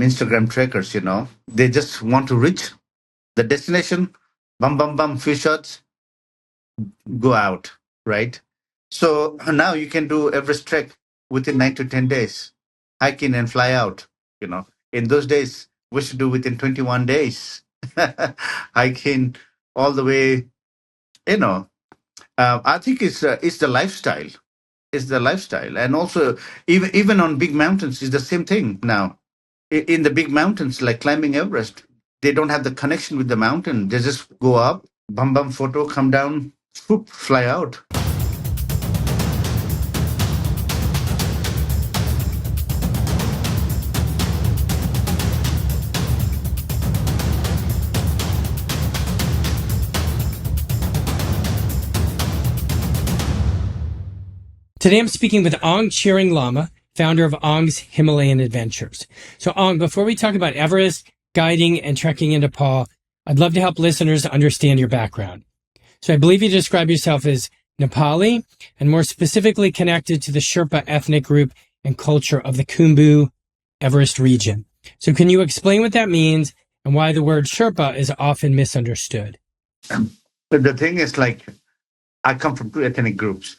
Instagram trackers, they just want to reach the destination, bum, bum, bum, few shots, go out, right? So now you can do Everest trek within 9 to 10 days, hike in and fly out. In those days, we should do within 21 days, hike in all the way. You know, I think it's the lifestyle. It's the lifestyle, and also even on big mountains, it's the same thing now. In the big mountains, like climbing Everest, they don't have the connection with the mountain. They just go up, bum bum photo, come down, whoop, fly out. Today I'm speaking with Ang Tshering Lama, founder of Ang's Himalayan Adventures. So Ang, before we talk about Everest, guiding, and trekking in Nepal, I'd love to help listeners understand your background. So I believe you describe yourself as Nepali, and more specifically connected to the Sherpa ethnic group and culture of the Khumbu Everest region. So can you explain what that means and why the word Sherpa is often misunderstood? But the thing is, like, I come from two ethnic groups.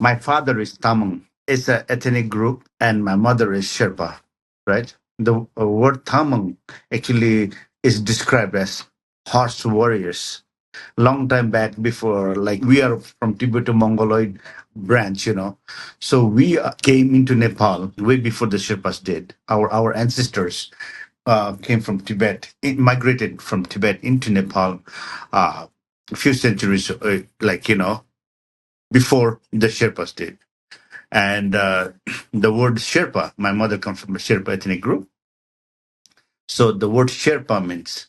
My father is Tamang, it's an ethnic group, and my mother is Sherpa, right? The word Tamang actually is described as horse warriors. Long time back, before, like, we are from Tibeto-Mongoloid branch, so we came into Nepal way before the Sherpas did. Our ancestors came from Tibet, migrated from Tibet into Nepal a few centuries, before the Sherpas did. And the word Sherpa, my mother comes from a Sherpa ethnic group. So the word Sherpa means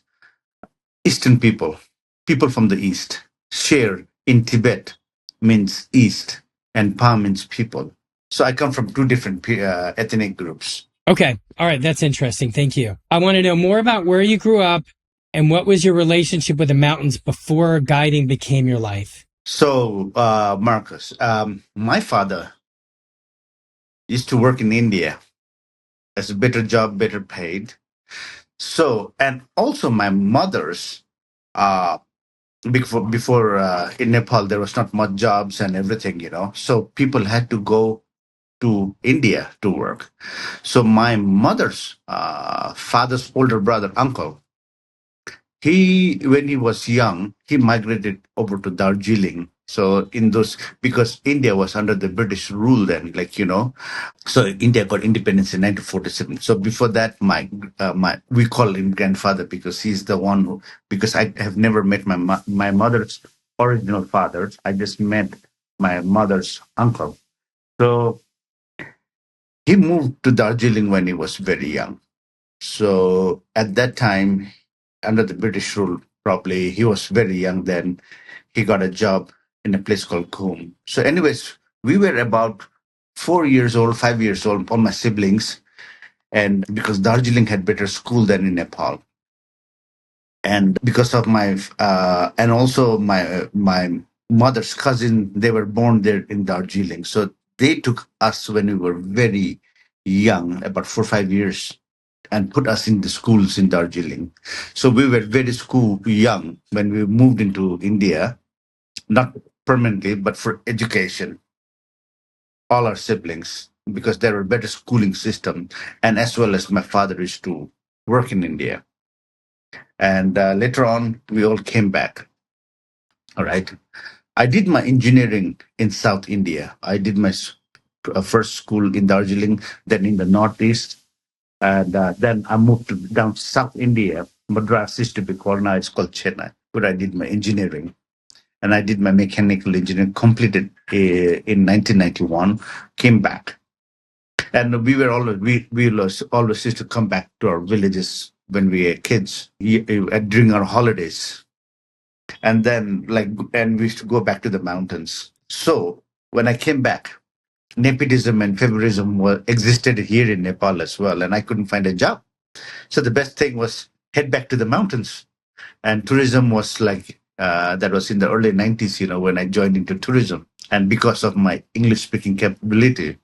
Eastern people, people from the East. Sher in Tibet means East, and Pa means people. So I come from two different ethnic groups. Okay. All right. That's interesting. Thank you. I want to know more about where you grew up and what was your relationship with the mountains before guiding became your life. So, Marcus, my father used to work in India as a better job, better paid. So, and also my mother's, before in Nepal, there was not much jobs and everything, So people had to go to India to work. So my mother's father's older brother, uncle, when he was young, he migrated over to Darjeeling. So because India was under the British rule then, so India got independence in 1947. So before that, we call him grandfather because he's the one because I have never met my mother's original father. I just met my mother's uncle. So he moved to Darjeeling when he was very young. So at that time, under the British rule, probably he was very young then. He got a job in a place called Coombe. So, anyways, we were about 4 years old, 5 years old, all my siblings, and because Darjeeling had better school than in Nepal, and because of and also my mother's cousin, they were born there in Darjeeling, so they took us when we were very young, about 4 or 5 years, and put us in the schools in Darjeeling. So we were very school young when we moved into India, not permanently, but for education, all our siblings, because there were better schooling system, and as well as my father used to work in India. And later on, we all came back. All right. I did my engineering in South India. I did my first school in Darjeeling, then in the Northeast. And then I moved down to South India. Madras used to be called, now it's called Chennai, where I did my engineering. And I did my mechanical engineering, completed in 1991, came back. And we always used to come back to our villages when we were kids during our holidays. And then and we used to go back to the mountains. So when I came back, nepotism and favorism existed here in Nepal as well, and I couldn't find a job. So the best thing was head back to the mountains. And tourism was that was in the early 90s, when I joined into tourism. And because of my English speaking capability,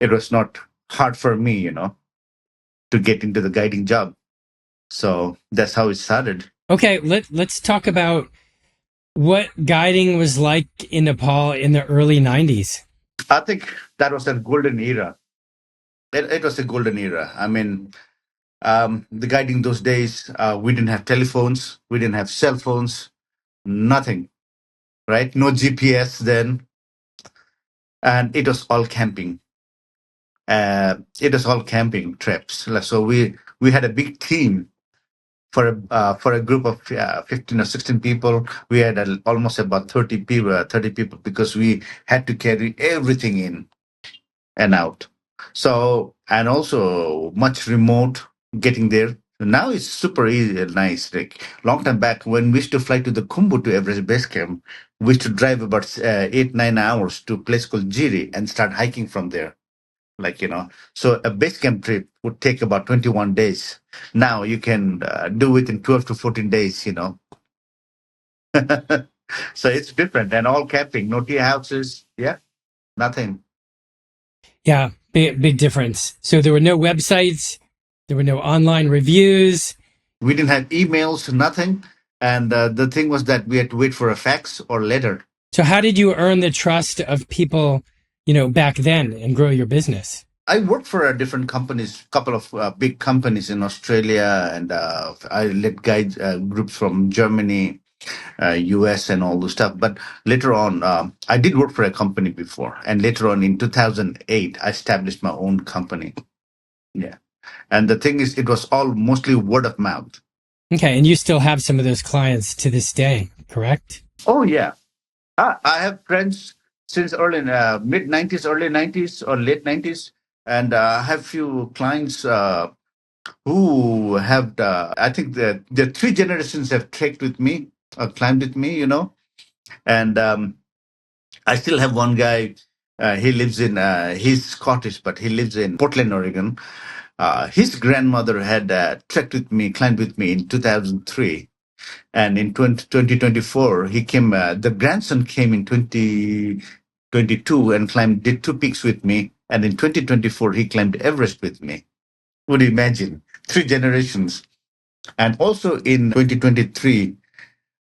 it was not hard for me, to get into the guiding job. So that's how it started. Okay, let's talk about what guiding was like in Nepal in the early 90s. I think that was a golden era. It was a golden era. I mean, the guiding those days, we didn't have telephones, we didn't have cell phones, nothing, right? No GPS then, and it was all camping. It was all camping trips. So we had a big team for a group of 15 or 16 people. We had almost about 30 people because we had to carry everything in and out. So, and also much remote getting there. Now it's super easy and nice. Like long time back when we used to fly to the Kumbu to Everest Base Camp, we used to drive about 8-9 hours to a place called Jiri and start hiking from there. So a base camp trip would take about 21 days. Now you can do it in 12 to 14 days. So it's different and all camping, no tea houses. Yeah, nothing. Yeah, big difference. So there were no websites, there were no online reviews. We didn't have emails, nothing. And the thing was that we had to wait for a fax or letter. So how did you earn the trust of people, back then and grow your business? I worked for different companies, couple of big companies in Australia, and I led guide groups from Germany, US, and all those stuff. But later on, I did work for a company before, and later on in 2008, I established my own company. Yeah, and the thing is, it was all mostly word of mouth. Okay, and you still have some of those clients to this day, correct? Oh yeah, I have friends since early mid 90s, early 90s, or late 90s, and I have few clients who have. I think the three generations have trekked with me, climbed with me. And I still have one guy. He lives in. He's Scottish, but he lives in Portland, Oregon. His grandmother had trekked with me, climbed with me in 2003. And in 2024, he came. The grandson came in 2022 and did two peaks with me. And in 2024, he climbed Everest with me. Would you imagine? Three generations. And also in 2023,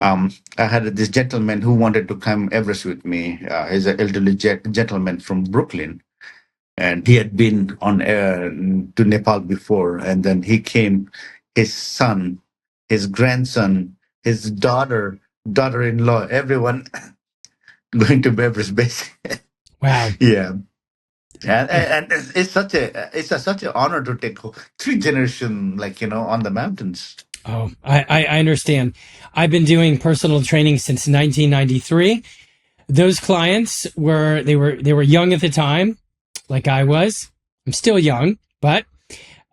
I had this gentleman who wanted to climb Everest with me. He's an elderly gentleman from Brooklyn, and he had been on to Nepal before. And then he came, his son, his grandson, his daughter-in-law, everyone going to Everest Base. Wow. Yeah. And it's such an honor to take three generation on the mountains. Oh, I understand. I've been doing personal training since 1993. Those clients they were young at the time, like I was. I'm still young, but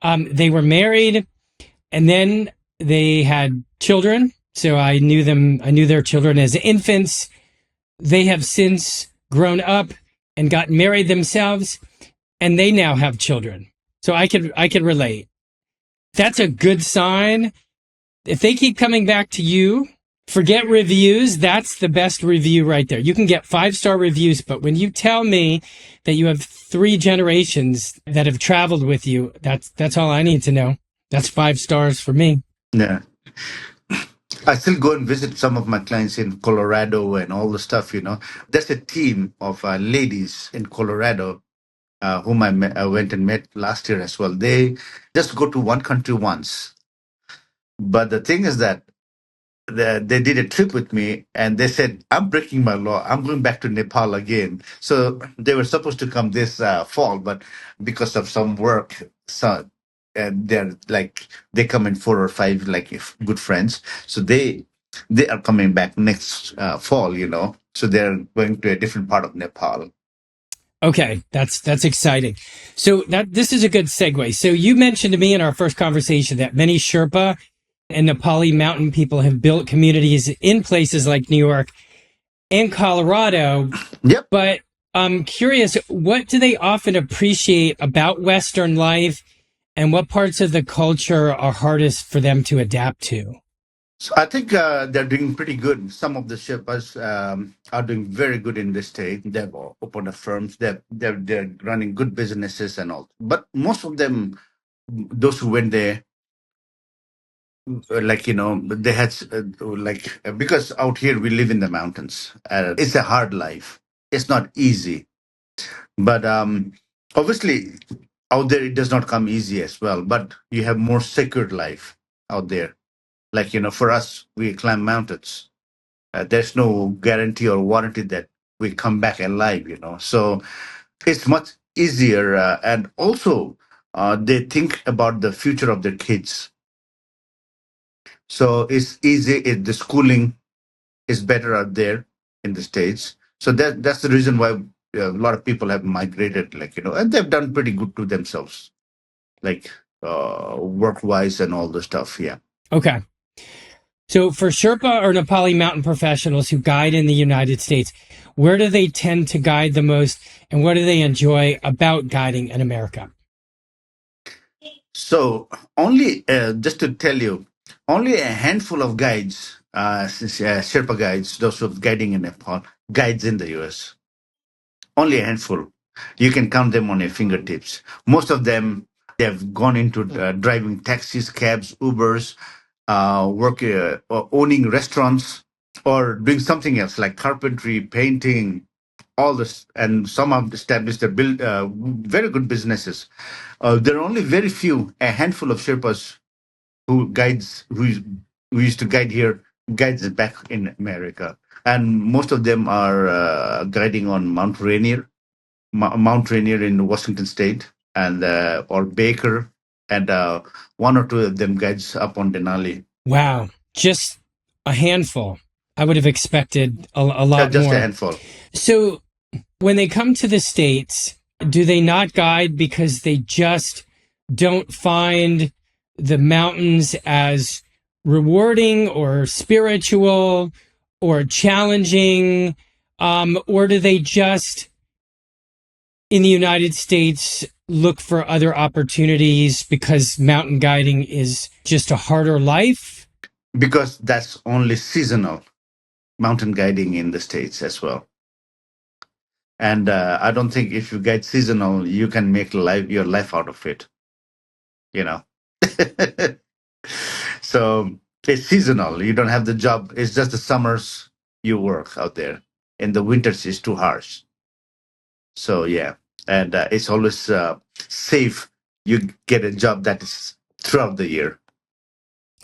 they were married, and then they had children. So I knew them. I knew their children as infants. They have since grown up and got married themselves, and they now have children. So I could relate. That's a good sign. If they keep coming back to you, forget reviews. That's the best review right there. You can get 5-star reviews, but when you tell me that you have 3 generations that have traveled with you, that's all I need to know. That's 5 stars for me. Yeah. I still go and visit some of my clients in Colorado and all the stuff. There's a team of ladies in Colorado whom I went and met last year as well. They just go to one country once. But the thing is that they did a trip with me and they said, I'm breaking my law. I'm going back to Nepal again. So they were supposed to come this fall, but because of some work, so and they come in 4 or 5 if good friends. So they are coming back next fall. So they're going to a different part of Nepal. Okay, that's exciting. So this is a good segue. So you mentioned to me in our first conversation that many Sherpa and Nepali mountain people have built communities in places like New York and Colorado. Yep. But I'm curious, what do they often appreciate about Western life, and what parts of the culture are hardest for them to adapt to? So I think they're doing pretty good. Some of the Sherpas are doing very good in this state. They've opened up firms. They're running good businesses and all. But most of them those who went there, like, they had because out here we live in the mountains. It's a hard life. It's not easy, but obviously out there it does not come easy as well. But you have more secured life out there. Like, for us, we climb mountains. There's no guarantee or warranty that we come back alive. So it's much easier, and also they think about the future of their kids. So it's easy. The schooling is better out there in the States. So that's the reason why a lot of people have migrated, and they've done pretty good to themselves, like work wise and all the stuff. Yeah. Okay. So for Sherpa or Nepali mountain professionals who guide in the United States, where do they tend to guide the most, and what do they enjoy about guiding in America? So only, just to tell you, only a handful of guides, Sherpa guides, those who are guiding in Nepal, guides in the US. Only a handful. You can count them on your fingertips. Most of them, they have gone into driving taxis, cabs, Ubers, or owning restaurants, or doing something else like carpentry, painting, all this. And some have established their build very good businesses. There are only very few, a handful of Sherpas who used to guide here, guides back in America, and most of them are guiding on Mount Rainier in Washington State, and or Baker, and one or two of them guides up on Denali. Wow, just a handful. I would have expected a lot Just more. a handful. So when they come to the States, do they not guide because they just don't find the mountains as rewarding or spiritual or challenging? Or do they just, in the United States, look for other opportunities because mountain guiding is just a harder life? Because that's only seasonal mountain guiding in the States as well. And I don't think if you guide seasonal, you can make your life out of it. You know. So it's seasonal. You don't have the job. It's just the summers you work out there. In the winters, it's too harsh. So yeah, and it's always safe. You get a job that is throughout the year.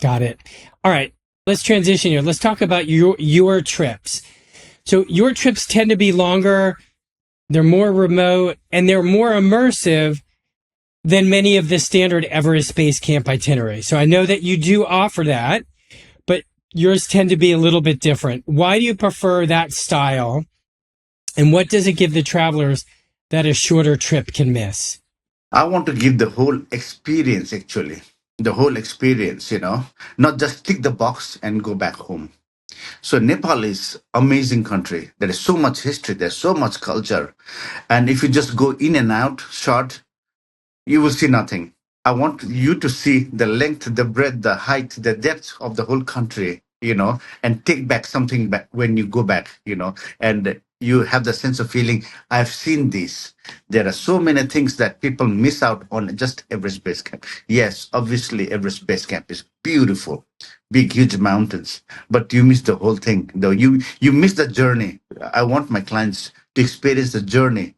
Got it. All right. Let's transition here. Let's talk about your trips. So your trips tend to be longer, they're more remote, and they're more immersive than many of the standard Everest Base Camp itineraries. So I know that you do offer that, but yours tend to be a little bit different. Why do you prefer that style? And what does it give the travelers that a shorter trip can miss? I want to give the whole experience, actually. The whole experience, not just tick the box and go back home. So Nepal is amazing country. There is so much history. There's so much culture. And if you just go in and out short, you will see nothing. I want you to see the length, the breadth, the height, the depth of the whole country, and take back something back when you go back, and you have the sense of feeling, I've seen this. There are so many things that people miss out on just Everest Base Camp. Yes, obviously, Everest Base Camp is beautiful, big, huge mountains, but you miss the whole thing, though. You miss the journey. I want my clients to experience the journey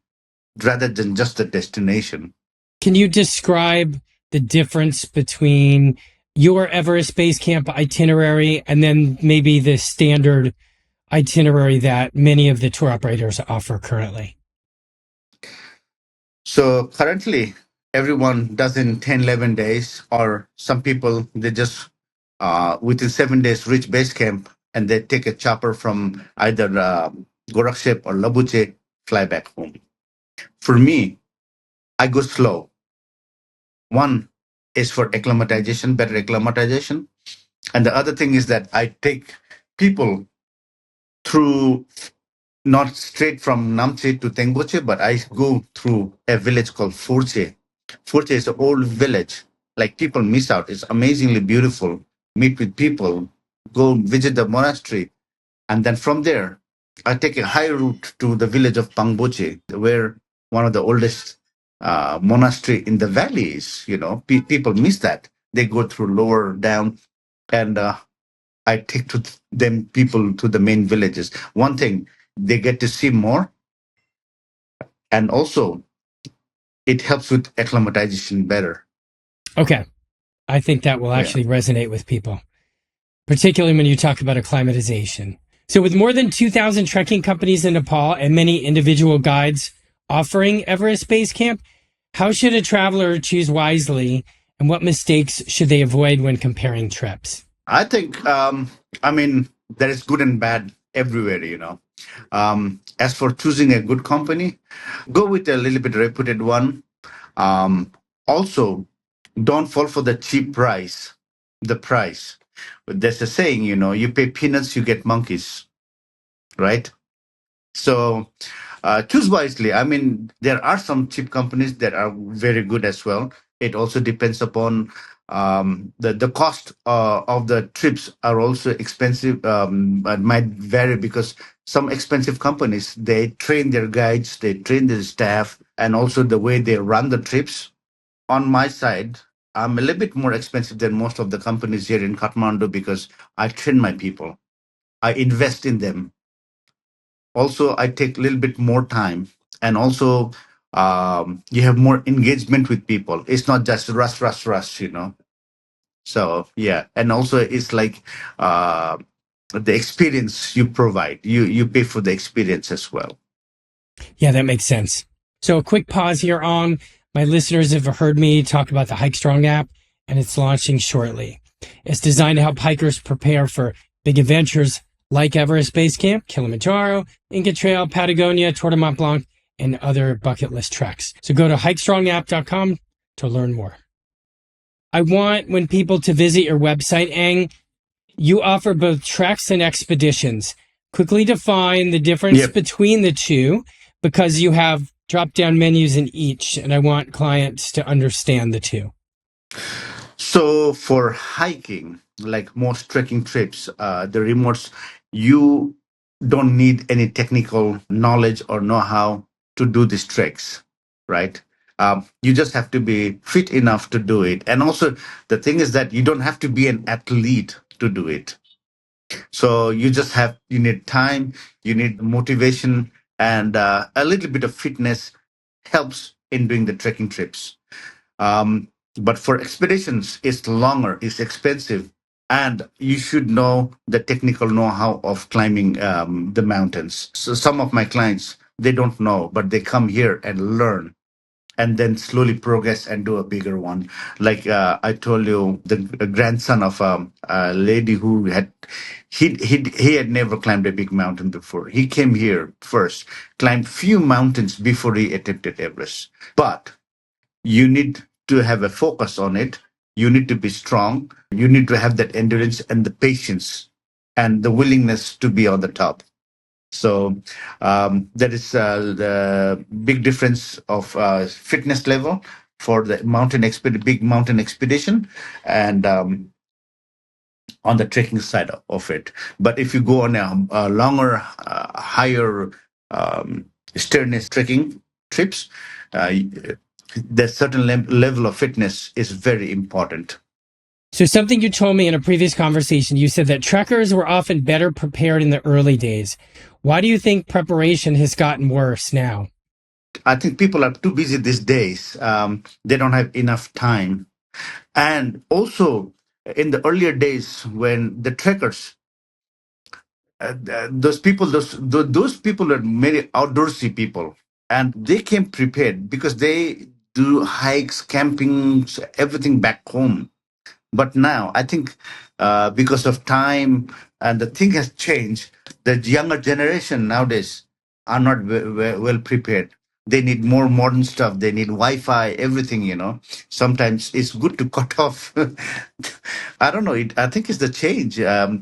rather than just the destination. Can you describe the difference between your Everest Base Camp itinerary and then maybe the standard itinerary that many of the tour operators offer currently? So currently, everyone does in 10, 11 days, or some people, they just within 7 days reach base camp, and they take a chopper from either Gorakshep or Lobuche, fly back home. For me, I go slow. One is for acclimatization, better acclimatization. And the other thing is that I take people through, not straight from Namche to Tengboche, but I go through a village called Furche. Furche is an old village. Like, people miss out. It's amazingly beautiful. Meet with people, go visit the monastery. And then from there, I take a high route to the village of Pangboche, where one of the oldest monastery in the valleys. People miss that. They go through lower down, and I take to them people to the main villages. One thing, they get to see more, and also it helps with acclimatization better. Okay. I think that will Yeah. actually resonate with people, particularly when you talk about acclimatization. So, with more than 2,000 trekking companies in Nepal and many individual guides offering Everest Base Camp, how should a traveler choose wisely, and what mistakes should they avoid when comparing trips? I think, there is good and bad everywhere. As for choosing a good company, go with a little bit reputed one. Also, don't fall for the cheap price, the price. But there's a saying, you pay peanuts, you get monkeys, right? So choose wisely. There are some cheap companies that are very good as well. It also depends upon the cost of the trips are also expensive. It might vary because some expensive companies, they train their guides, they train their staff, and also the way they run the trips. On my side, I'm a little bit more expensive than most of the companies here in Kathmandu because I train my people. I invest in them. Also, I take a little bit more time, and also you have more engagement with people. It's not just rush, rush, rush. So yeah, and also it's like uh, the experience you provide. You pay for the experience as well. Yeah, that makes sense. So, a quick pause here on my listeners have heard me talk about the HikeStrong app, and it's launching shortly. It's designed to help hikers prepare for big adventures like Everest Base Camp, Kilimanjaro, Inca Trail, Patagonia, Tour de Mont Blanc, and other bucket list treks. So go to HikeStrongApp.com to learn more. I want when people to visit your website, Ang, you offer both treks and expeditions. Quickly define the difference Yep. between the two because you have drop down menus in each, and I want clients to understand the two. So for hiking, like most trekking trips, the remotes, you don't need any technical knowledge or know-how to do these treks, right? You just have to be fit enough to do it. And also, the thing is that you don't have to be an athlete to do it. So you need time, you need motivation, and a little bit of fitness helps in doing the trekking trips. But for expeditions, it's longer, it's expensive, and you should know the technical know-how of climbing the mountains. So some of my clients, they don't know, but they come here and learn, and then slowly progress and do a bigger one. Like I told you, the grandson of a lady who he had never climbed a big mountain before. He came here first, climbed few mountains before he attempted Everest. But you need to have a focus on it. You need to be strong. You need to have that endurance and the patience and the willingness to be on the top. So that is the big difference of fitness level for the big mountain expedition, and on the trekking side of it. But if you go on a longer, higher sternness trekking trips, uh, the certain level of fitness is very important. So, something you told me in a previous conversation, you said that trekkers were often better prepared in the early days. Why do you think preparation has gotten worse now? I think people are too busy these days. They don't have enough time. And also, in the earlier days when the trekkers, those people are very outdoorsy people, and they came prepared because they do hikes, camping, everything back home. But now, I think because of time and the thing has changed, the younger generation nowadays are not well prepared. They need more modern stuff. They need Wi-Fi, everything. Sometimes it's good to cut off. I don't know. I think it's the change. Uh,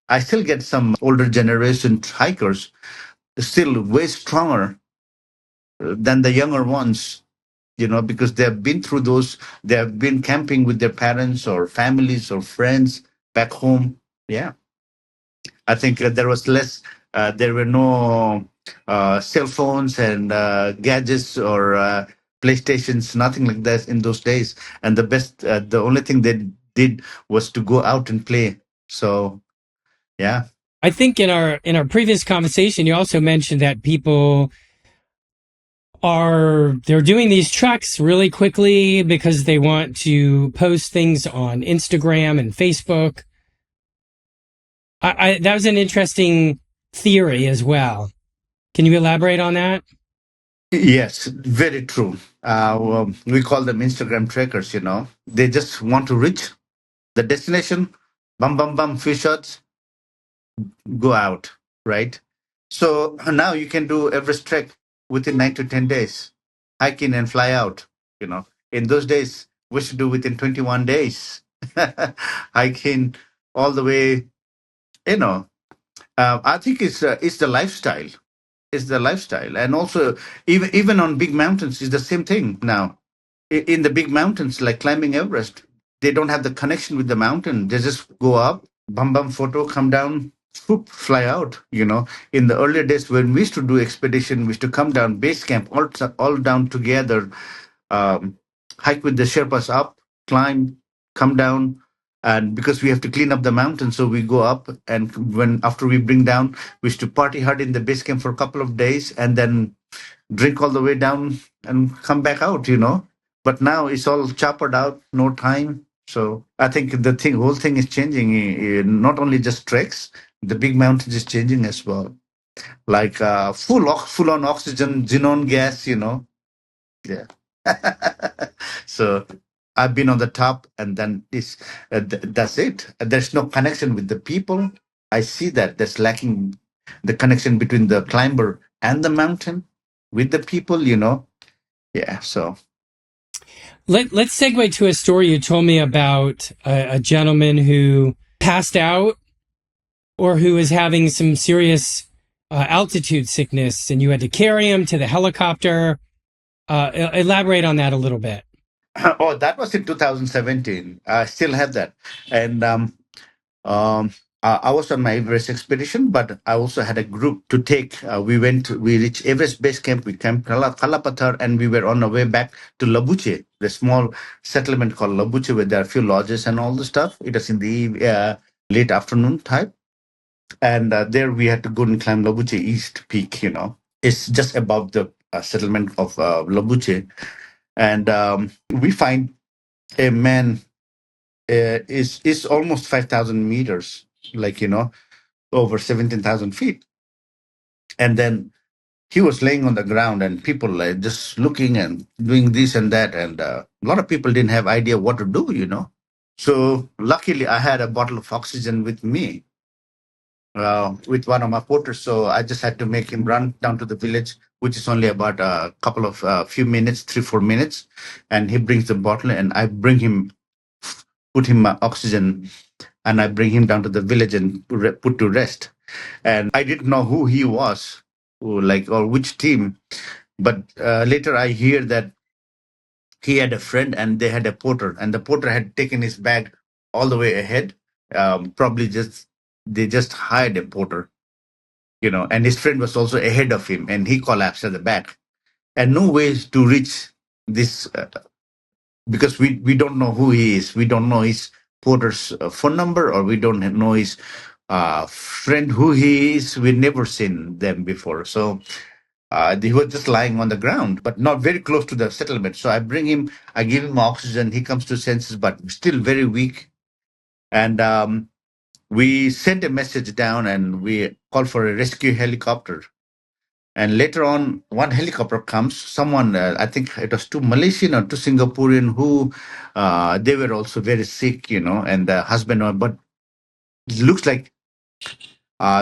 I still get some older generation hikers still way stronger than the younger ones, because they have been through those, they have been camping with their parents or families or friends back home. Yeah. I think there were no cell phones and gadgets or PlayStations, nothing like that in those days. And the only thing they did was to go out and play. So yeah. I think in our previous conversation, you also mentioned that people they're doing these treks really quickly because they want to post things on Instagram and Facebook. That was an interesting theory as well. Can you elaborate on that? Yes, very true. We call them Instagram trackers, They just want to reach the destination, bum, bum, bum, few shots, go out, right? So now you can do Everest trek within 9 to 10 days, hike in and fly out, In those days, we should do within 21 days, hike in all the way, you know. I think it's the lifestyle. It's the lifestyle. And also, even on big mountains, it's the same thing now. In the big mountains, like climbing Everest, they don't have the connection with the mountain. They just go up, bum bum photo, come down, swoop, fly out. In the earlier days when we used to do expedition, we used to come down base camp, all down together, um, hike with the Sherpas up, climb, come down. And because we have to clean up the mountain, so we go up, and when after we bring down, we used to party hard in the base camp for a couple of days, and then drink all the way down and come back out. But now it's all choppered out, no time. So I think whole thing is changing. Not only just treks, the big mountains is changing as well. Like full on oxygen, xenon gas. Yeah. So I've been on the top, and then that's it. There's no connection with the people. I see that there's lacking the connection between the climber and the mountain with the people. Yeah. So Let's segue to a story you told me about a gentleman who passed out or who was having some serious altitude sickness, and you had to carry him to the helicopter. Elaborate on that a little bit. oh, that was in 2017. I still have that. And um, I was on my Everest expedition, but I also had a group to take. We reached Everest Base Camp. We camped Kalapathar, and we were on our way back to Lobuche, the small settlement called Lobuche, where there are a few lodges and all the stuff. It was in the late afternoon type. And there we had to go and climb Lobuche East Peak. It's just above the settlement of Lobuche. And we find a man is almost 5,000 meters, like, over 17,000 feet. And then he was laying on the ground, and people like just looking and doing this and that. And a lot of people didn't have idea what to do. So luckily I had a bottle of oxygen with me, with one of my porters. So I just had to make him run down to the village, which is only about a couple of few minutes, 3-4 minutes. And he brings the bottle, and I put him oxygen, and I bring him down to the village and put to rest. And I didn't know who he was, or which team. But later I hear that he had a friend, and they had a porter, and the porter had taken his bag all the way ahead. Probably they just hired a porter, and his friend was also ahead of him, and he collapsed at the back. And no ways to reach this, because we don't know who he is. We don't know his porter's phone number, or we don't know his friend who he is. We've never seen them before. So he was just lying on the ground, but not very close to the settlement. So I give him oxygen. He comes to senses, but still very weak. And we sent a message down, and we called for a rescue helicopter. And later on, one helicopter comes. Someone, I think it was two Malaysian or two Singaporean, who they were also very sick, and the husband, but it looks like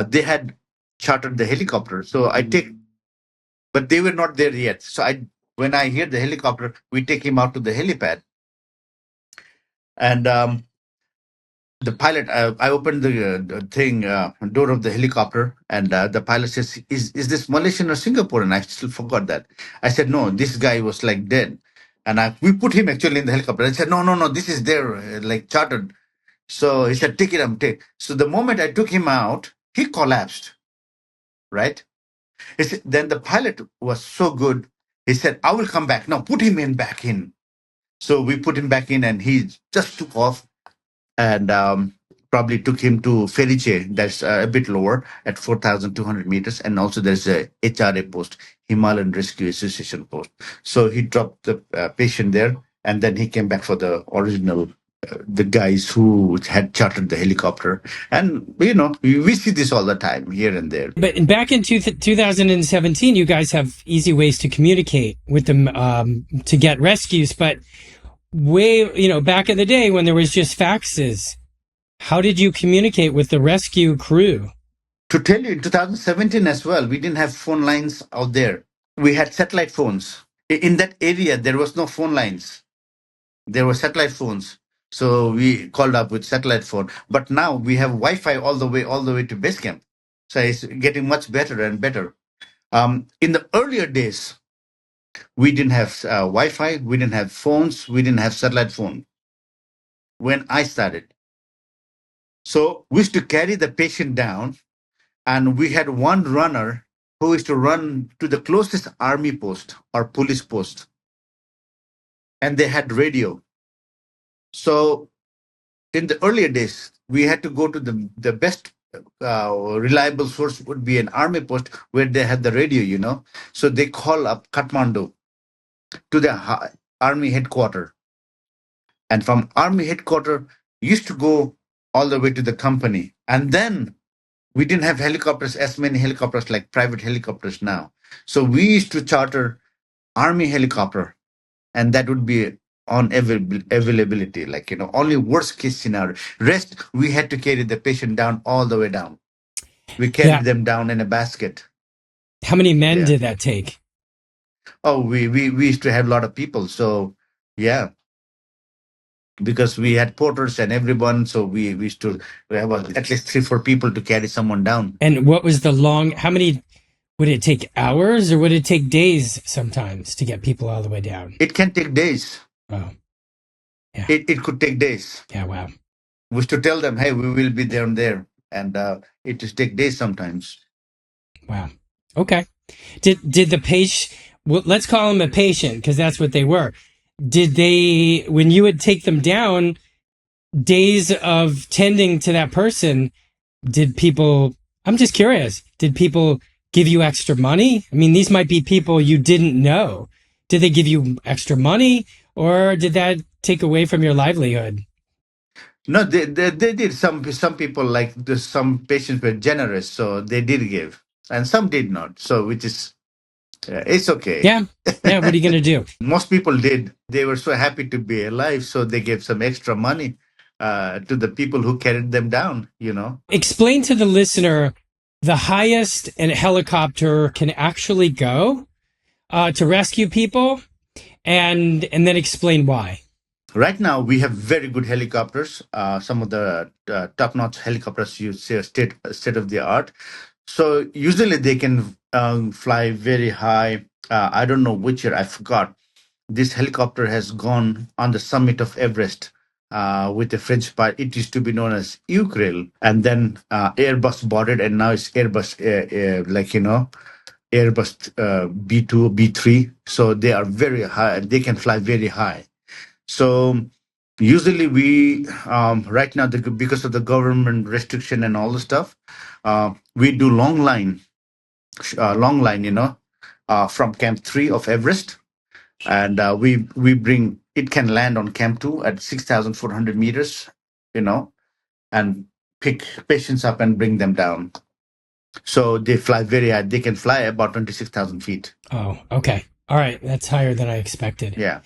they had chartered the helicopter. So but they were not there yet. So when I hear the helicopter, we take him out to the helipad. And the pilot, I opened the thing, door of the helicopter, and the pilot says, "Is this Malaysian or Singaporean?" I still forgot that. I said, "No, this guy was like dead." And we put him actually in the helicopter. I said, "No, no, no, this is there, like chartered." So he said, "Take it up, take." So the moment I took him out, he collapsed, right? Then the pilot was so good. He said, I will come back. No, put him in back in. So we put him back in and he just took off and probably took him to Feriche, that's a bit lower at 4,200 meters. And also there's a HRA post, Himalayan Rescue Association post. So he dropped the patient there and then he came back for the original, the guys who had chartered the helicopter. And, we see this all the time here and there. But back in 2017, you guys have easy ways to communicate with them to get rescues. But back in the day when there was just faxes, how did you communicate with the rescue crew? To tell you, in 2017 as well, we didn't have phone lines out there. We had satellite phones. In that area, there was no phone lines. There were satellite phones. So we called up with satellite phone. But now we have Wi-Fi all the way to base camp. So it's getting much better and better. In the earlier days, we didn't have Wi-Fi, we didn't have phones, we didn't have satellite phone when I started. So we used to carry the patient down, and we had one runner who used to run to the closest army post or police post, and they had radio. So in the earlier days, we had to go to the best reliable source would be an army post where they had the radio. So they call up Kathmandu to the army headquarters, and from army headquarters used to go all the way to the company, and then we didn't have helicopters, as many helicopters like private helicopters now. So we used to charter army helicopter, and that would be on availability, only worst case scenario. Rest, we had to carry the patient down all the way down. We carried them down in a basket. How many men did that take? Oh, we used to have a lot of people. So, yeah. Because we had porters and everyone, so we used to have at least 3-4 people to carry someone down. And what was how many, would it take hours or would it take days sometimes to get people all the way down? It can take days. Oh, yeah. It could take days. Yeah, wow. We used to tell them, hey, we will be there and there. And it just take days sometimes. Wow. Okay. Did the patient, well, let's call them a patient because that's what they were. Did they, when you would take them down, days of tending to that person, did people, I'm just curious, did people give you extra money? I mean, these might be people you didn't know. Did they give you extra money or did that take away from your livelihood? No, they did. Some people, like some patients were generous, so they did give, and some did not. So, which is, it's okay. Yeah. Yeah. What are you going to do? Most people did. They were so happy to be alive, so they gave some extra money to the people who carried them down. Explain to the listener the highest a helicopter can actually go to rescue people, and then explain why. Right now, we have very good helicopters. Some of the top-notch helicopters you see are state of the art. So usually they can fly very high. I don't know which year, I forgot. This helicopter has gone on the summit of Everest with the French pilot. It used to be known as Ukrail, and then Airbus bought it, and now it's Airbus, Airbus B2, B3. So they are very high. They can fly very high. So usually we right now, because of the government restriction and all the stuff, we do long line, from Camp 3 of Everest, and we bring it can land on Camp 2 at 6,400 meters, and pick patients up and bring them down. So they fly very high. They can fly about 26,000 feet. Oh, okay. All right. That's higher than I expected. Yeah.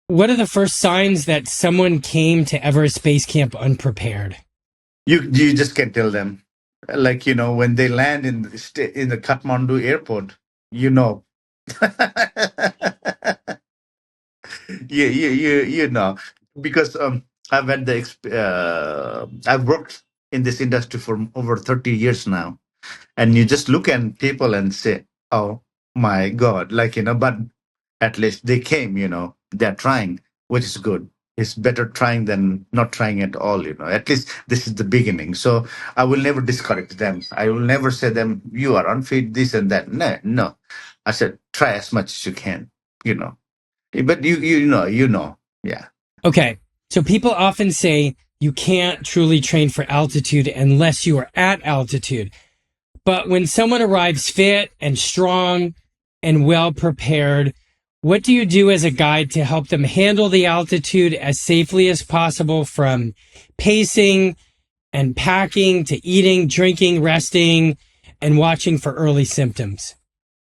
What are the first signs that someone came to Everest Base Camp unprepared? You just can't tell them. When they land in the Kathmandu airport, you know. you know, because I've had I've worked in this industry for over 30 years now, and you just look at people and say, oh my God, but at least they came, they're trying, which is good. It's better trying than not trying at all, at least this is the beginning. So I will never discourage them. I will never say them, you are unfit, this and that. No. I said, try as much as you can, you know. But yeah. Okay. So people often say you can't truly train for altitude unless you are at altitude. But when someone arrives fit and strong and well prepared, what do you do as a guide to help them handle the altitude as safely as possible, from pacing and packing to eating, drinking, resting, and watching for early symptoms?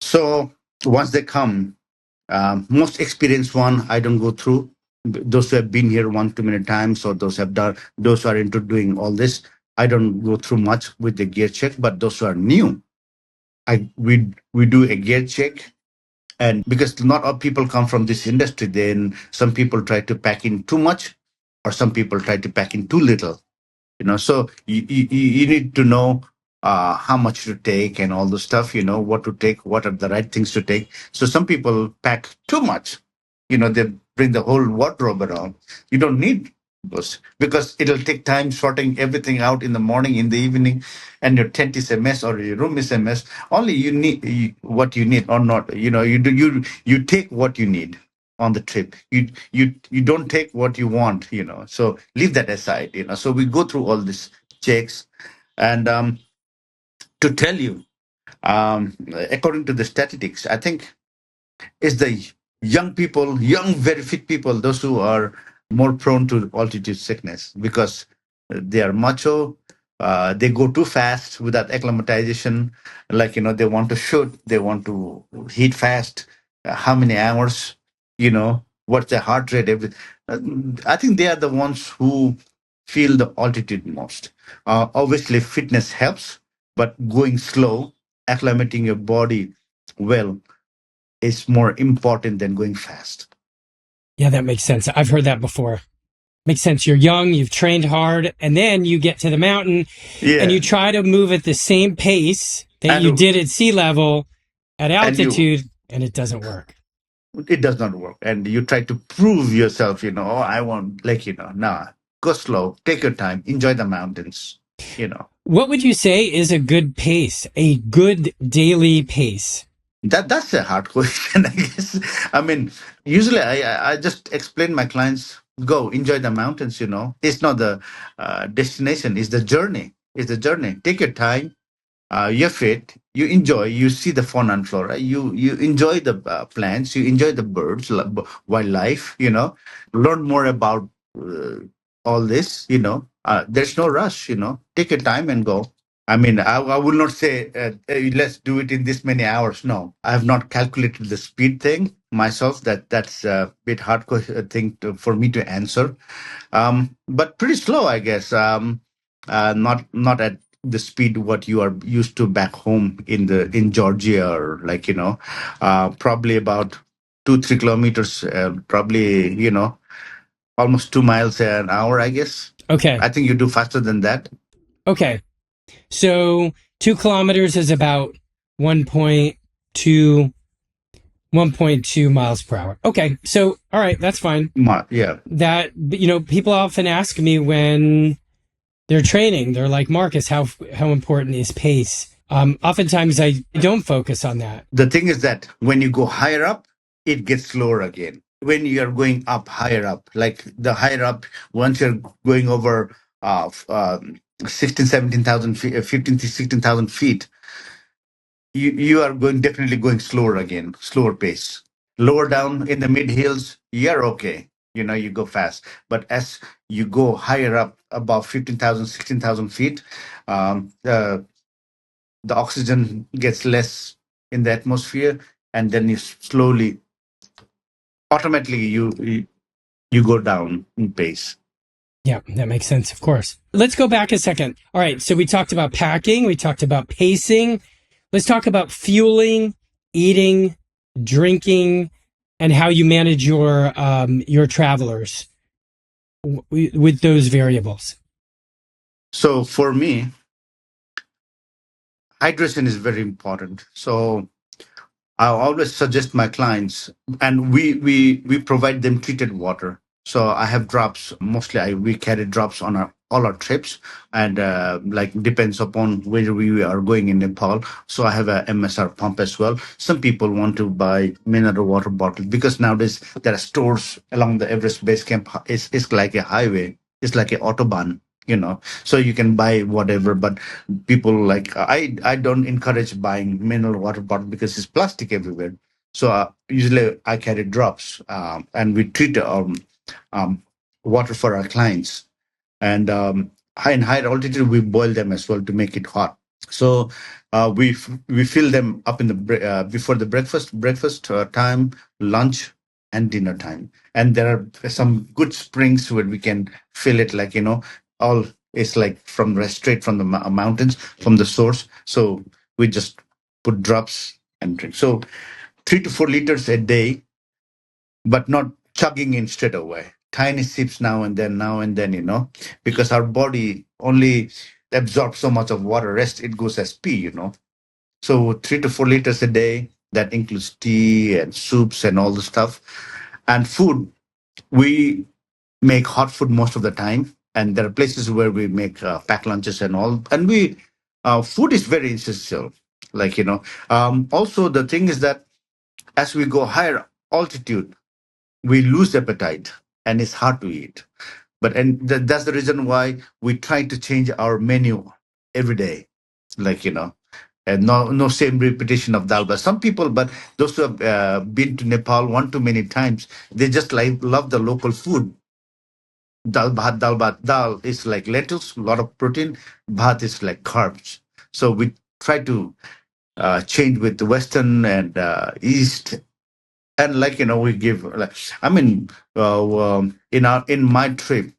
So once they come, most experienced one, I don't go through. Those who have been here one too many times, or those who are into doing all this, I don't go through much with the gear check. But those who are new, we do a gear check. And because not all people come from this industry, then some people try to pack in too much, or some people try to pack in too little. So you need to know how much to take and all the stuff, what to take, what are the right things to take. So some people pack too much, they bring the whole wardrobe around. You don't need those, because it'll take time sorting everything out in the morning, in the evening, and your tent is a mess or your room is a mess. Only you need what you need, or not. You take what you need on the trip. You don't take what you want, so leave that aside. So we go through all these checks. And to tell you, according to the statistics, I think it's the young very fit people, those who are more prone to altitude sickness, because they are macho. They go too fast without acclimatization. Like, they want to shoot, they want to hit fast. How many hours, what's their heart rate, everything. I think they are the ones who feel the altitude most. Obviously, fitness helps, but going slow, acclimating your body well, is more important than going fast. Yeah, that makes sense. I've heard that before. Makes sense. You're young, you've trained hard, and then you get to the mountain and Yeah. you try to move at the same pace that you And did at sea level at and you altitude, and it doesn't work. it does not work. And you try to prove yourself, oh, I want, like, nah, go slow, take your time, enjoy the mountains, you know. What would you say is a good pace, a good daily pace? That's a hard question, I guess. I mean, usually I just explain my clients, go enjoy the mountains. It's not the destination, it's the journey. It's the journey. Take your time. You're fit. You enjoy. You see the fauna and flora. You enjoy the plants. You enjoy the birds, wildlife. Learn more about all this. There's no rush. Take your time and go. I mean, I will not say, let's do it in this many hours. No, I have not calculated the speed thing myself. That's a bit hardcore thing for me to answer. But pretty slow, I guess. Not at the speed what you are used to back home in Georgia, or like, probably about 2-3 kilometers, probably, almost 2 miles an hour, I guess. Okay. I think you do faster than that. Okay. So 2 kilometers is about 1.2 miles per hour. Okay. So, all right, that's fine. Yeah. That, people often ask me when they're training, they're like, Marcus, how important is pace? Oftentimes I don't focus on that. The thing is that when you go higher up, it gets slower again. When you are going up higher up, like the higher up, once you're going over 16, 17,000 feet, 15 to 16,000 feet, you are definitely going slower again, slower pace. Lower down in the mid hills, you're okay. You go fast. But as you go higher up, above 15,000, 16,000 feet, the oxygen gets less in the atmosphere, and then you slowly, automatically, you go down in pace. Yeah, that makes sense, of course. Let's go back a second. All right, so we talked about packing, we talked about pacing. Let's talk about fueling, eating, drinking, and how you manage your travelers with those variables. So for me, hydration is very important. So I always suggest my clients, and we provide them treated water. So I have drops. Mostly, we carry drops on all our trips, and like depends upon where we are going in Nepal. So I have a MSR pump as well. Some people want to buy mineral water bottles because nowadays there are stores along the Everest Base Camp. It's like a highway. It's like a autobahn. So you can buy whatever, but people like I don't encourage buying mineral water bottle because it's plastic everywhere. So usually I carry drops, and we treat um, water for our clients. And in higher altitude, we boil them as well to make it hot. So we fill them up in the before the breakfast time, lunch, and dinner time. And there are some good springs where we can fill it, like all is like straight from the mountains, from the source. So we just put drops and drink. So 3 to 4 liters a day, but not chugging in straight away. Tiny sips now and then, because our body only absorbs so much of water. Rest it goes as pee. So 3 to 4 liters a day. That includes tea and soups and all the stuff. And food, we make hot food most of the time. And there are places where we make pack lunches and all. And food is very essential. Like, also the thing is that as we go higher altitude, we lose appetite and it's hard to eat. That's the reason why we try to change our menu every day, like and no same repetition of dal. But some people, but those who have been to Nepal one too many times, they just like love the local food. Dal bhat, dal bhat. Dal is like lentils, a lot of protein. Bhat is like carbs. So we try to change with the Western and East, and like we give, like, I mean, in my trip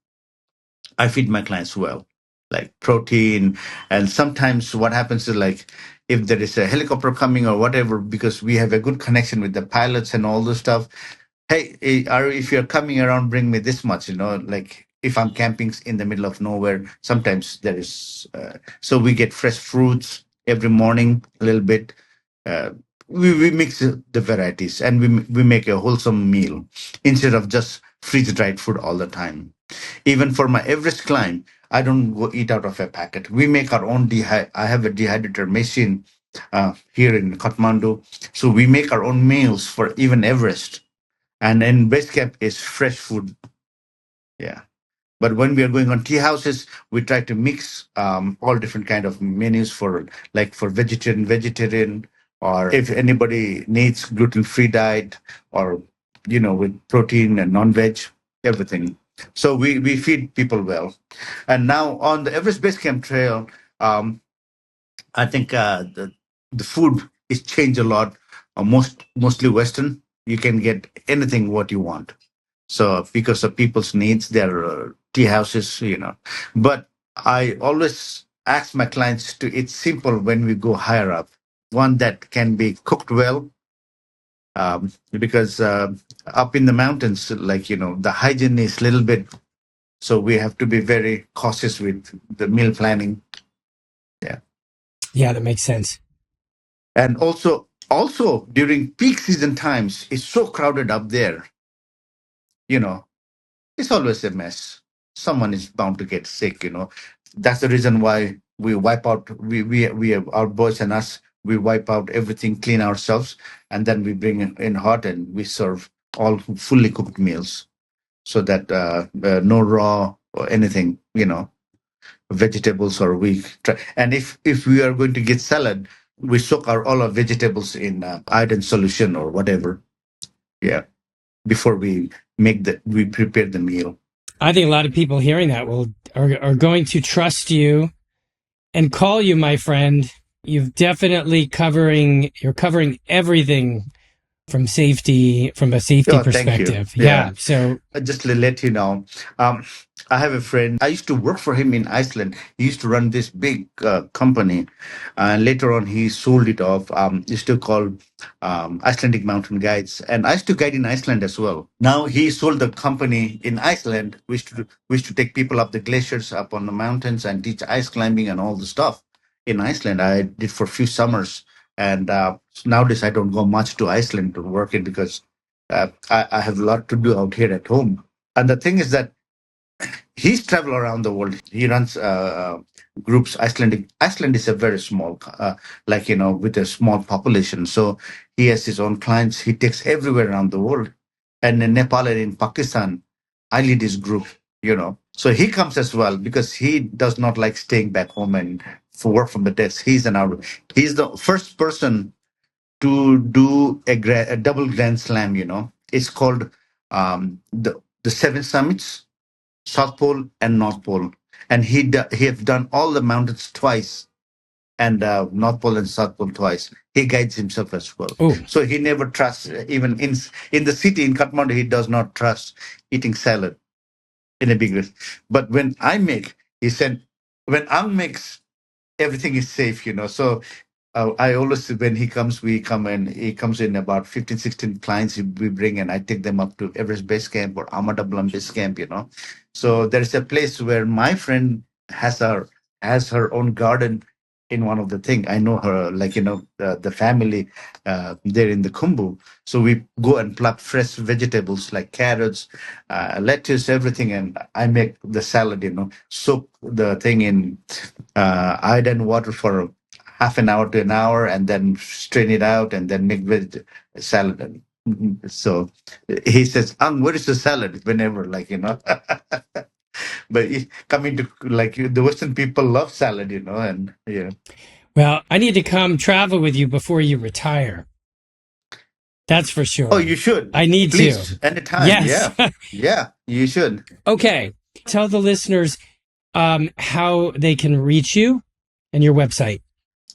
I feed my clients well, like protein. And sometimes what happens is, like, if there is a helicopter coming or whatever, because we have a good connection with the pilots and all this stuff. Hey, if you're coming around, bring me this much. Like if I'm camping in the middle of nowhere, sometimes there is. So we get fresh fruits every morning, a little bit. Uh, we mix the varieties, and we make a wholesome meal instead of just freeze dried food all the time. Even for my Everest climb, I don't go eat out of a packet. We make our own I have a dehydrator machine here in Kathmandu, so we make our own meals for even Everest. And in base camp is fresh food. Yeah. But when we are going on tea houses, we try to mix all different kind of menus for, like, for vegetarian, or if anybody needs gluten-free diet, or with protein and non-veg, everything. So we feed people well. And now on the Everest Base Camp Trail, um, I think the food is changed a lot. Mostly Western. You can get anything what you want. So because of people's needs, there are tea houses. But I always ask my clients to eat simple when we go higher up. One that can be cooked well, because up in the mountains, like the hygiene is a little bit. So we have to be very cautious with the meal planning. Yeah. Yeah, that makes sense. And also during peak season times, it's so crowded up there. You know, it's always a mess. Someone is bound to get sick. That's the reason why we wipe out. We have our boys and us. We wipe out everything, clean ourselves, and then we bring in hot and we serve all fully cooked meals, so that no raw or anything. Vegetables, or and if we are going to get salad, we soak all our vegetables in iodine solution or whatever. Yeah, before we prepare the meal. I think a lot of people hearing that are going to trust you and call you my friend. You're covering everything from a safety Oh, thank you. perspective. Yeah. Yeah. So Just to let you know, I have a friend. I used to work for him in Iceland. He used to run this big company, and later on he sold it off. Used to call Icelandic Mountain Guides, and I used to guide in Iceland as well. Now he sold the company in Iceland. We used to take people up the glaciers, up on the mountains, and teach ice climbing and all the stuff in Iceland. I did for a few summers, and nowadays I don't go much to Iceland to work it because I have a lot to do out here at home. And the thing is that he's traveled around the world. He runs groups. Iceland is a very small, with a small population. So he has his own clients. He takes everywhere around the world. And in Nepal and in Pakistan, I lead his group. So he comes as well because he does not like staying back home and for work from the desk. He's the first person to do a double grand slam. It's called the Seven Summits, South Pole and North Pole, and he have done all the mountains twice, and North Pole and South Pole twice. He guides himself as well, Oh, so he never trusts even in the city in Kathmandu. He does not trust eating salad in a big risk. But he said, when Ang makes, everything is safe. So I always, when he comes, he comes in about 15, 16 clients we bring, and I take them up to Everest Base Camp or Amadablam Base Camp. So there is a place where my friend has her own garden in one of the thing. I know her, the family there in the Kumbu. So we go and pluck fresh vegetables like carrots, lettuce, everything, and I make the salad, soak the thing in iodine water for half an hour to an hour, and then strain it out, and then make salad. So he says, "Ang, where is the salad?" Whenever, but coming to the Western people love salad, and yeah. well, I need to come travel with you before you retire. That's for sure. Oh, you should. I need Please, to. anytime. Yes. Yeah, yeah, you should. Okay. Tell the listeners how they can reach you and your website.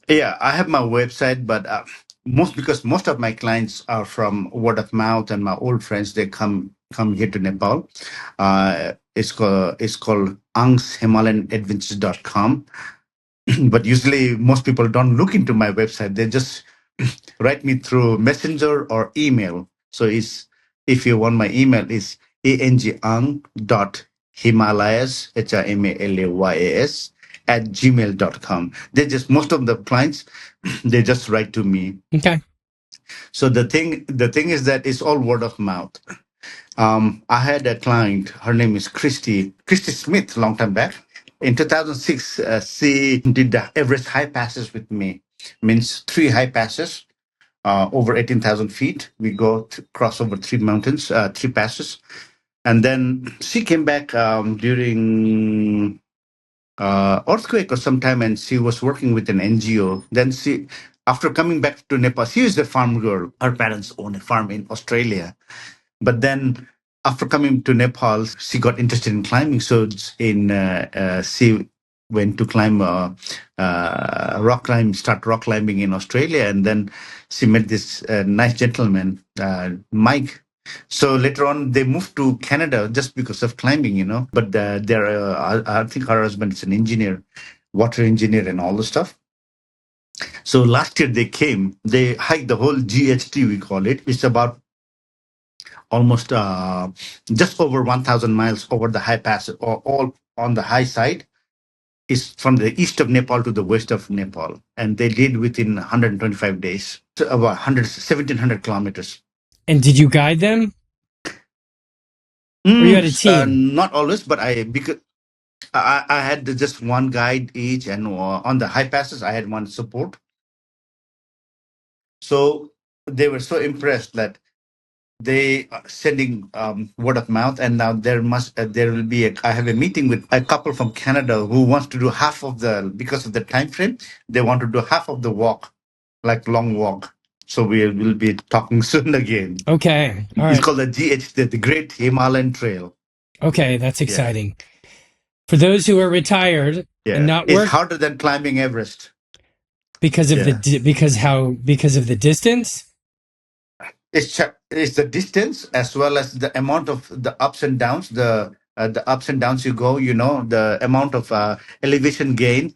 Yeah, I have my website, but because most of my clients are from word of mouth, and my old friends, they come here to Nepal. It's called angshimalayanadventures.com. But usually most people don't look into my website. They just write me through messenger or email. So if you want my email, is ang.himalayas, HIMALAYAS, @gmail.com. Most of the clients, they just write to me. Okay. So the thing is that it's all word of mouth. I had a client, her name is Christy Smith, long time back. In 2006, she did the Everest high passes with me. Means 3 high passes, over 18,000 feet. We go to cross over 3 mountains, 3 passes. And then she came back during earthquake or sometime, and she was working with an NGO. Then after coming back to Nepal, she is a farm girl. Her parents own a farm in Australia. But then after coming to Nepal, she got interested in climbing. So she went to climb start rock climbing in Australia. And then she met this nice gentleman, Mike. So later on, they moved to Canada just because of climbing, But I think her husband is an engineer, water engineer, and all the stuff. So last year they hiked the whole GHT, we call it. It's about almost just over 1,000 miles over the high pass, or all on the high side. Is from the east of Nepal to the west of Nepal, and they did within 125 days, so about 1,700 kilometers. And did you guide them? Or you had a team? Not always, but because I had just one guide each, and on the high passes I had one support. So they were so impressed that they are sending word of mouth, and now there will be I have a meeting with a couple from Canada who wants to do half of because of the time frame, they want to do half of the walk, like long walk. So we will be talking soon again. Okay. All right. It's called the Great Himalayan Trail. Okay, that's exciting. Yeah. For those who are retired and not it's harder than climbing Everest because of the distance. It's the distance, as well as the amount of the ups and downs. The ups and downs you go, the amount of elevation gain.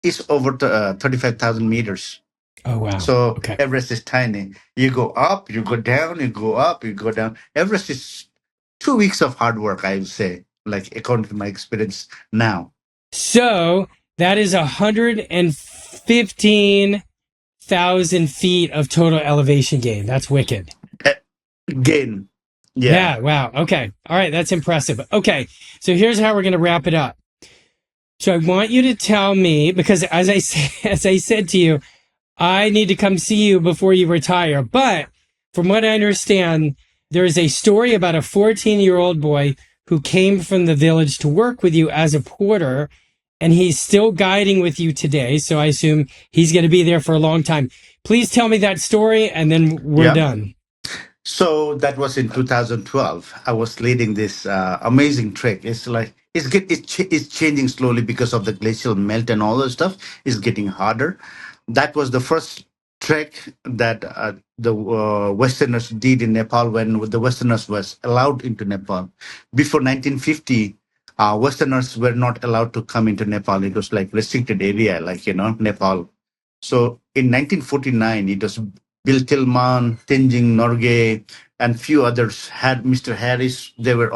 Is over 35,000 meters. Oh wow! So Everest is tiny. You go up, you go down, you go up, you go down. Everest is 2 weeks of hard work, I would say, according to my experience now. So that is 115,000 feet of total elevation gain. That's wicked. Gain. Yeah. Wow. Okay. All right. That's impressive. Okay. So here's how we're going to wrap it up. So I want you to tell me, because as I said to you, I need to come see you before you retire. But from what I understand, there is a story about a 14-year-old boy who came from the village to work with you as a porter, and he's still guiding with you today. So I assume he's going to be there for a long time. Please tell me that story, and then we're Yeah. done. So that was in 2012. I was leading this amazing trek. It's like it's changing slowly because of the glacial melt and all that stuff. It's getting harder. That was the first trek that the Westerners did in Nepal when the Westerners was allowed into Nepal. Before 1950, Westerners were not allowed to come into Nepal. It was like restricted area, like Nepal. So in 1949, it was Bill Tillman, Tenzing Norgay, and few others had Mr. Harris. They were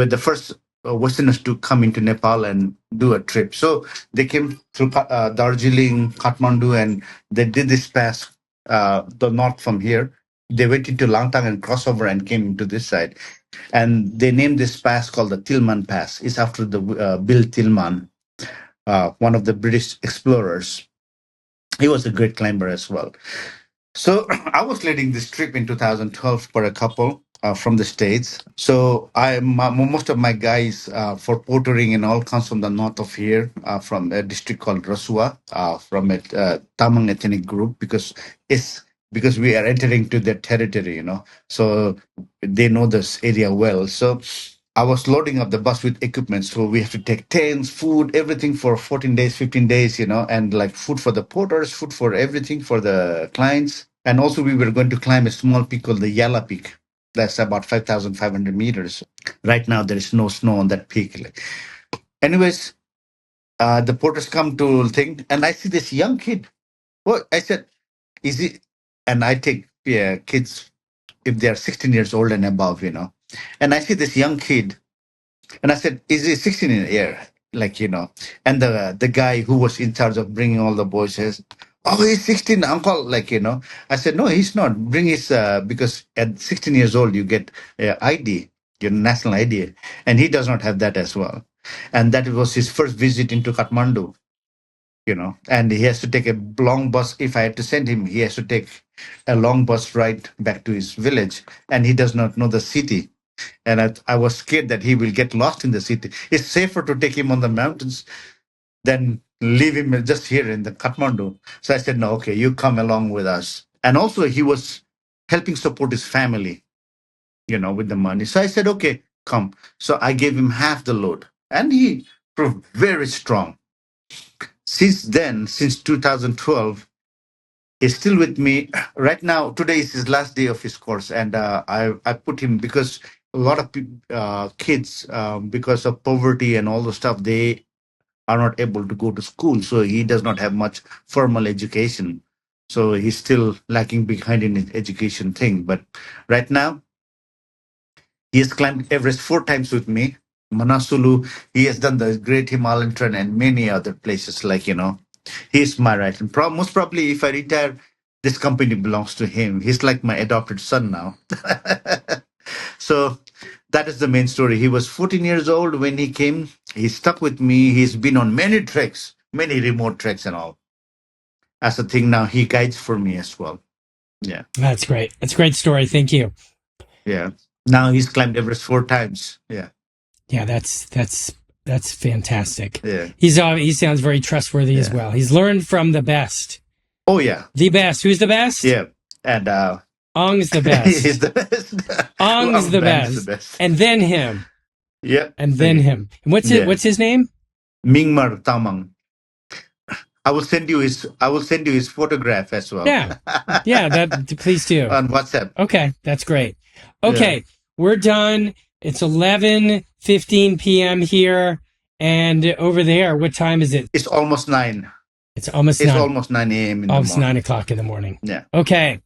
the first Westerners to come into Nepal and do a trip. So they came through Darjeeling, Kathmandu, and they did this pass, the north from here. They went into Langtang and crossover and came into this side. And they named this pass called the Tillman Pass. It's after the Bill Tillman, one of the British explorers. He was a great climber as well. So I was leading this trip in 2012 for a couple from the States. So most of my guys for portering and all comes from the north of here, from a district called Rasua, from a Tamang ethnic group, because we are entering to their territory. So they know this area well. So I was loading up the bus with equipment. So we have to take tents, food, everything for 14 days, 15 days, and like food for the porters, food for everything for the clients. And also we were going to climb a small peak called the Yala Peak. That's about 5,500 meters. Right now, there is no snow on that peak. Anyways, the porters come to thing, and I see this young kid. Well, I said, is he? And I take kids if they are 16 years old and above. And I see this young kid. And I said, is he 16 in the air? And the guy who was in charge of bringing all the boys says, oh, he's 16, uncle. I said, no, he's not. Bring his, because at 16 years old, you get ID, your national ID. And he does not have that as well. And that was his first visit into Kathmandu. And he has to take a long bus. If I had to send him, he has to take a long bus ride back to his village. And he does not know the city. And I was scared that he will get lost in the city. It's safer to take him on the mountains than leave him just here in the Kathmandu. So I said, no, okay, you come along with us. And also he was helping support his family, with the money. So I said, okay, come. So I gave him half the load. And he proved very strong. Since then, since 2012, he's still with me right now. Today is his last day of his course, and I put him because a lot of kids, because of poverty and all the stuff, they are not able to go to school, so he does not have much formal education. So he's still lacking behind in his education thing. But right now, he has climbed Everest 4 times with me. Manasulu, he has done the Great Himalayan Trend and many other places. He's my right hand. Most probably, if I retire, this company belongs to him. He's like my adopted son now. So that is the main story. He was 14 years old when he came. He stuck with me. He's been on many treks, many remote treks and all. As a thing now, he guides for me as well. Yeah. That's great. That's a great story. Thank you. Yeah. Now he's climbed Everest 4 times. Yeah. Yeah, that's fantastic. Yeah. He sounds very trustworthy as well. He's learned from the best. Oh yeah. The best. Who's the best? Yeah. And Ang's the best. he's the best. Ang's the best. And then him. Yeah. And then him. And what's his name? Mingmar Tamang. I will send you his photograph as well. Yeah. Yeah, please do. On WhatsApp. Okay, that's great. Okay, we're done. It's 11:15 p.m. here, and over there, what time is it? It's almost 9. It's almost 9 a.m. in almost the morning. 9 o'clock in the morning. Yeah. Okay.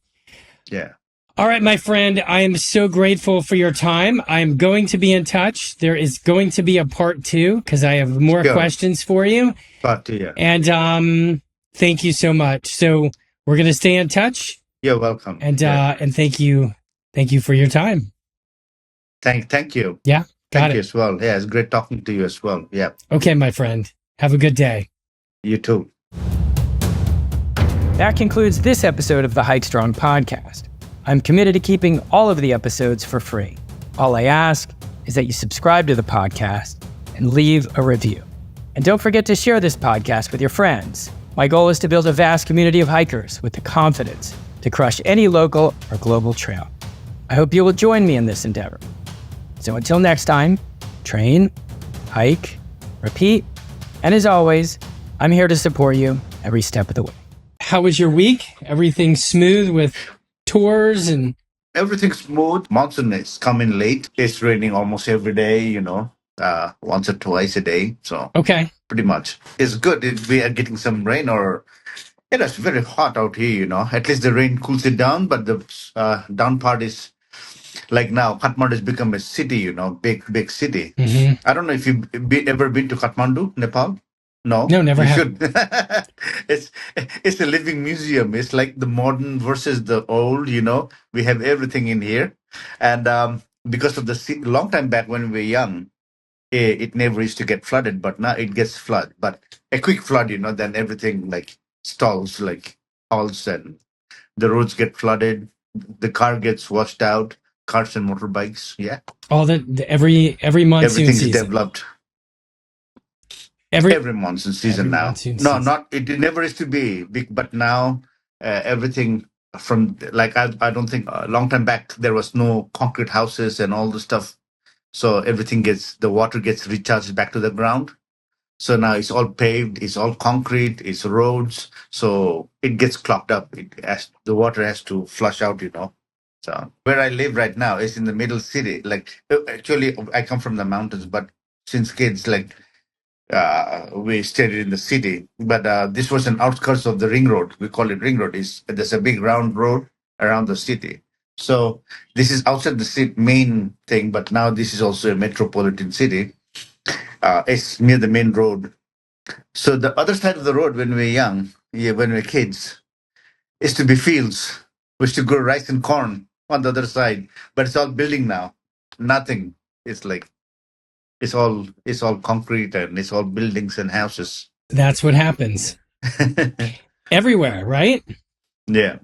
Yeah. All right, my friend, I am so grateful for your time. I'm going to be in touch. There is going to be a part 2 because I have more questions for you. Part 2, yeah. And thank you so much. So we're going to stay in touch. You're welcome. And thank you for your time. Thank you. Yeah, got Thank you it. as well. Yeah, it's great talking to you as well. Yeah, Okay, my friend. Have a good day. you too. That concludes this episode of the HikeStrong Podcast. I'm committed to keeping all of the episodes for free. All I ask is that you subscribe to the podcast and leave a review. And don't forget to share this podcast with your friends. My goal is to build a vast community of hikers with the confidence to crush any local or global trail. I hope you will join me in this endeavor. So until next time, train, hike, repeat, and as always, I'm here to support you every step of the way. How was your week? Everything smooth with tours and... Everything's smooth. Monsoon is coming late. It's raining almost every day, once or twice a day. So Okay. pretty much. It's good if we are getting some rain or it's very hot out here, At least the rain cools it down, but the down part is like now, Kathmandu has become a city, big city. Mm-hmm. I don't know if you've ever been to Kathmandu, Nepal. No, No, never you have. should. it's a living museum. It's like the modern versus the old. We have everything in here, and because of the long time back when we were young, it never used to get flooded, but now it gets flooded. But a quick flood, then everything like stalls, like halts, and the roads get flooded. The car gets washed out. Cars and motorbikes. Yeah, All every monsoon everything's season. developed. Every Monsoon season every now. monsoon No, season. not it never used to be big, but now everything from like I don't think a long time back there was no concrete houses and all the stuff. So everything the water gets recharged back to the ground. So now it's all paved, it's all concrete, it's roads. So it gets clogged up. The water has to flush out. So where I live right now is in the middle city. Like actually, I come from the mountains, but since kids, like we stayed in the city. But this was an outskirts of the ring road. We call it ring road. There's a big round road around the city. So this is outside the city, main thing. But now this is also a metropolitan city. It's near the main road. So the other side of the road, when we were young, when we were kids, is to be fields. We used to grow rice and corn on the other side, but it's all building now. Nothing. It's like it's all concrete and it's all buildings and houses. That's what happens everywhere, right? Yeah.